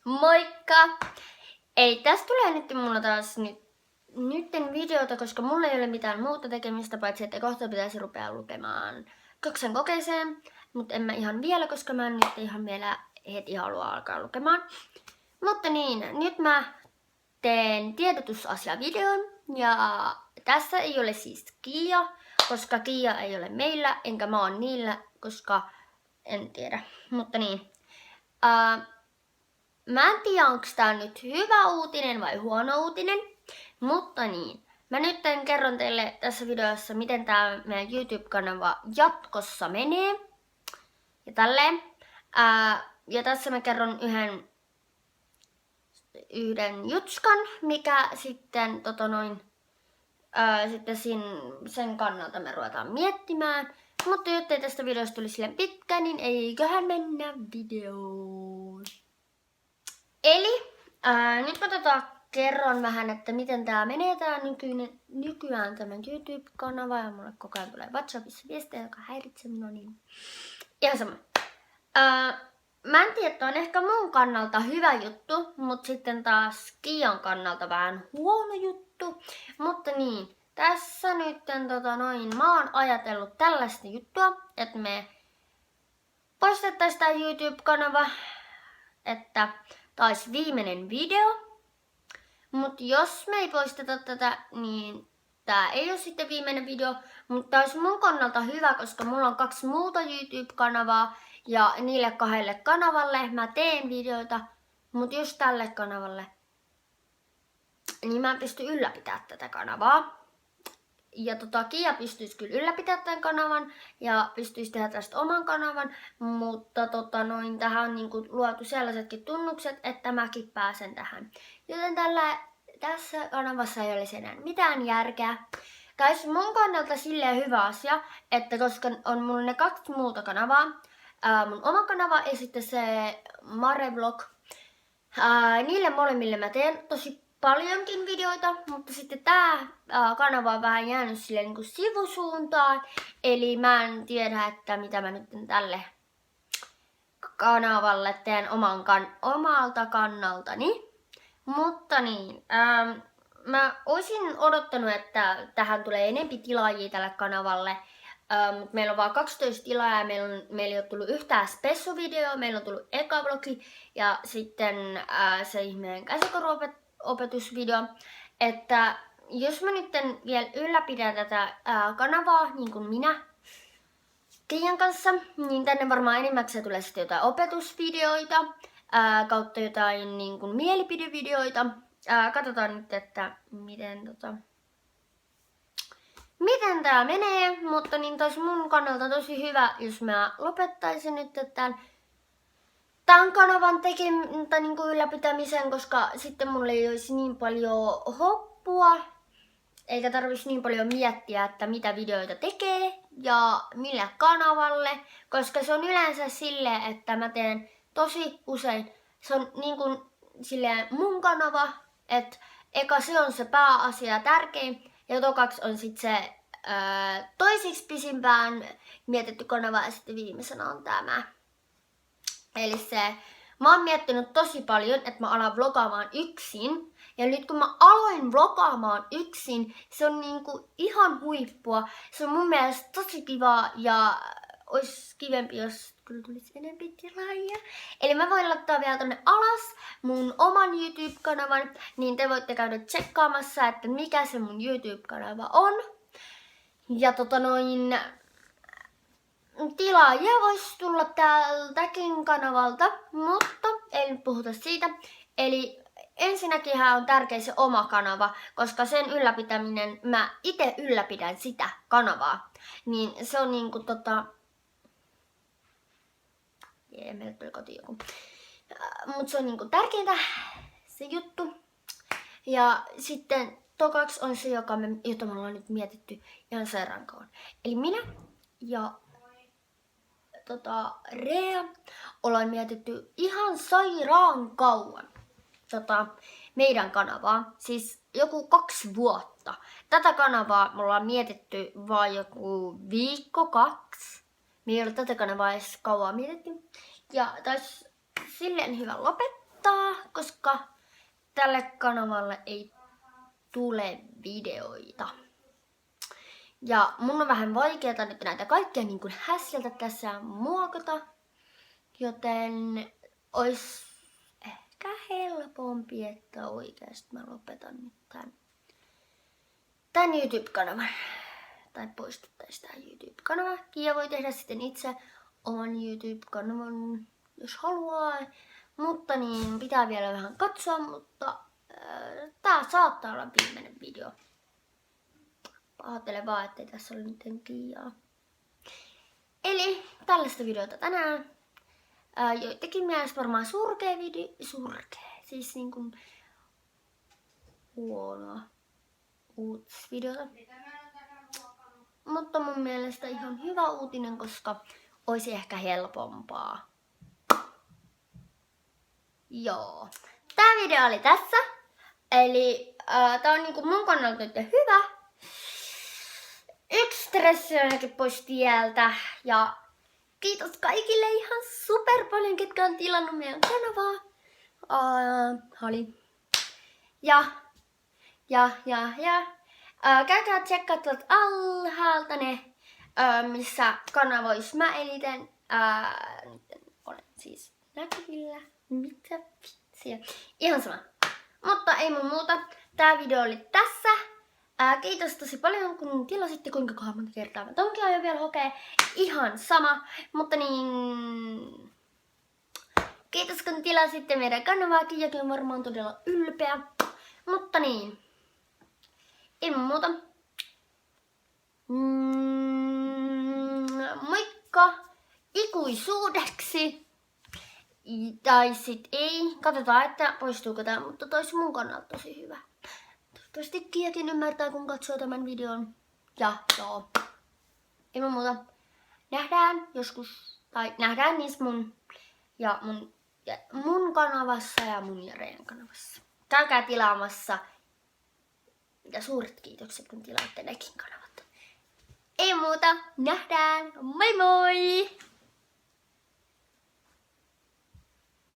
Moikka! Ei, tästä tulee nyt mulla taas nytten videota, koska mulla ei ole mitään muuta tekemistä, paitsi että kohta pitäisi rupea lukemaan kaksen kokeeseen. Mutta en mä ihan vielä, koska mä en nyt ihan vielä heti halua alkaa lukemaan. Mutta niin, nyt mä teen tiedotusasiavideon ja tässä ei ole siis Kiia, koska Kiia ei ole meillä, enkä mä oon niillä, koska en tiedä. Mutta niin. Mä en tiedä, onko tää nyt hyvä uutinen vai huono uutinen, mutta niin. Mä nyt kerron teille tässä videossa, miten tää meidän YouTube-kanava jatkossa menee. Ja tälleen. Ja tässä mä kerron yhden jutskan, mikä sitten sitten sen kannalta me ruvetaan miettimään. Mutta jottei tästä videosta tulisi silleen pitkä, niin eiköhän mennä videoon. Eli nyt mä kerron vähän, että miten tää menee tää nykyään tämän YouTube-kanava. Ja mulle koko ajan tulee WhatsAppissa viestejä, joka häiritsee minua niin. Ihan sama. Mä en tiedä, että on ehkä mun kannalta hyvä juttu, mutta sitten taas Kiian kannalta vähän huono juttu. Mutta niin, tässä nyt mä oon ajatellut tällaista juttua, että me poistettaisiin tää YouTube-kanava, että taisi viimeinen video. Mutta jos me ei poisteta tätä, niin tää ei ole sitten viimeinen video. Mutta tää olisi mun kannalta hyvä, koska mulla on 2 muuta YouTube-kanavaa. Ja niille 2 kanavalle mä teen videoita. Mutta just tälle kanavalle, niin mä en pysty ylläpitämään tätä kanavaa. Ja Kiia pystyisi kyllä ylläpitämään tämän kanavan ja pystyisi tehdä tästä oman kanavan, mutta tähän on niinku luotu sellaisetkin tunnukset, että mäkin pääsen tähän. Joten tässä kanavassa ei olisi enää mitään järkeä. Käys mun kannalta silleen hyvä asia, että koska on mulla ne 2 muuta kanavaa, mun oma kanava ja sitten se Marevlog, niille molemmille mä teen tosi paljonkin videoita, mutta sitten tää kanava on vähän jäänyt sille niinku sivusuuntaan. Eli mä en tiedä, että mitä mä nyt tälle kanavalle teen omalta kannaltani. Mutta niin, mä olisin odottanut, että tähän tulee enempi tilaajia tälle kanavalle. Meillä on vaan 12 tilaajaa, meillä ei ole tullut yhtään spessuvideoa, meillä on tullut eka vlogi ja sitten se ihmeen käsikoruopetusvideo. Että jos mä nyt vielä ylläpidän tätä kanavaa, niin kuin minä Kiian kanssa, niin tänne varmaan enimmäkseen tulee sitten jotain opetusvideoita kautta jotain niin kuin mielipidevideoita. Katsotaan nyt, että miten tää menee, mutta niin taas mun kannalta tosi hyvä, jos mä lopettaisin nyt tämän kanavan niin kuin ylläpitämisen, koska sitten mulla ei olisi niin paljon hoppua, eikä tarvitsisi niin paljon miettiä, että mitä videoita tekee ja millä kanavalle, koska se on yleensä silleen, että mä teen tosi usein, se on niin kuin silleen mun kanava, että eka se on se pääasia ja tärkein, ja tokaksi on sitten se toisiksi pisimpään mietitty kanava ja sitten viimeisenä on tämä. Eli mä oon miettinyt tosi paljon, että mä alan vlogaamaan yksin. Ja nyt kun mä aloin vlogaamaan yksin, se on niinku ihan huippua. Se on mun mielestä tosi kivaa ja olisi kivempi, jos kyllä tulisi enemmän tilaajia. Eli mä voin laittaa vielä tonne alas mun oman YouTube-kanavan, niin te voitte käydä tsekkaamassa, että mikä se mun YouTube-kanava on. Ja tilaajia voisi tulla tältäkin kanavalta, mutta ei nyt puhuta siitä. Eli ensinnäkin on tärkeä se oma kanava, koska sen ylläpitäminen, mä itse ylläpidän sitä kanavaa. Niin se on niinku meille tuli kotiin joku. Mut se on niinku tärkeintä se juttu. Ja sitten tokaksi on se, jota me ollaan nyt mietitty ihan sairaan kauan. Eli minä ja Rea ollaan mietitty ihan sairaan kauan meidän kanavaa. Siis joku 2 vuotta. Tätä kanavaa me ollaan mietitty vaan joku 1-2 viikkoa. Me ei ole tätä kanavaa edes kauan mietitty. Ja taisi silleen hyvä lopettaa, koska tälle kanavalle ei tule videoita. Ja mun on vähän vaikeeta nyt näitä kaikkia niin kuin hässeltä tässä ja muokata. Joten ois ehkä helpompi, että oikeasti mä lopetan nyt tän YouTube-kanavan. Tai poistettaisiin tää YouTube-kanava. Kia voi tehdä sitten itse oman YouTube-kanavan, jos haluaa. Mutta niin, pitää vielä vähän katsoa, mutta tää saattaa olla viimeinen video. Pahoittelen vaan, ettei tässä ole mitään Kiaa. Eli tällaista videota tänään. Joitakin mielestä varmaan surkea video. Siis niin kuin huonoa uutisvideota. Mutta mun mielestä ihan hyvä uutinen, koska olisi ehkä helpompaa. Joo. Tää video oli tässä. Eli tää on niinku mun kannalta nyt hyvä. Yksi stressi on ainakin pois tieltä. Ja kiitos kaikille ihan super paljon, ketkä on tilannut meidän kanavaa. Käykää tsekkaa tuolta alhaalta ne, missä kanavoissa mä eniten olen siis näkyvillä. Mitä vitsiä? Ihan sama. Mutta ei mun muuta. Tää video oli tässä. Kiitos tosi paljon, kun tilasitte, kuinka monta kertaa mä tonkin aion vielä hokea. Ihan sama. Mutta niin... Kiitos, kun tilasitte meidän kanavaakin, jokin on varmaan todella ylpeä. Mutta niin... Ilman muuta. Moikka ikuisuudeksi. Tai sit ei. Katsotaan, että poistuuko tää, mutta tois mun kannalta tosi hyvä. Toivottavasti Kiakin ymmärtää, kun katsoo tämän videon. Ja joo. Ilman muuta. Nähdään joskus. Tai nähdään niissä mun kanavassa ja mun ja Rean kanavassa. Käykää tilaamassa. Ja suuret kiitokset, kun tilaatte nekin kanavat. Ei muuta, nähdään, moi moi!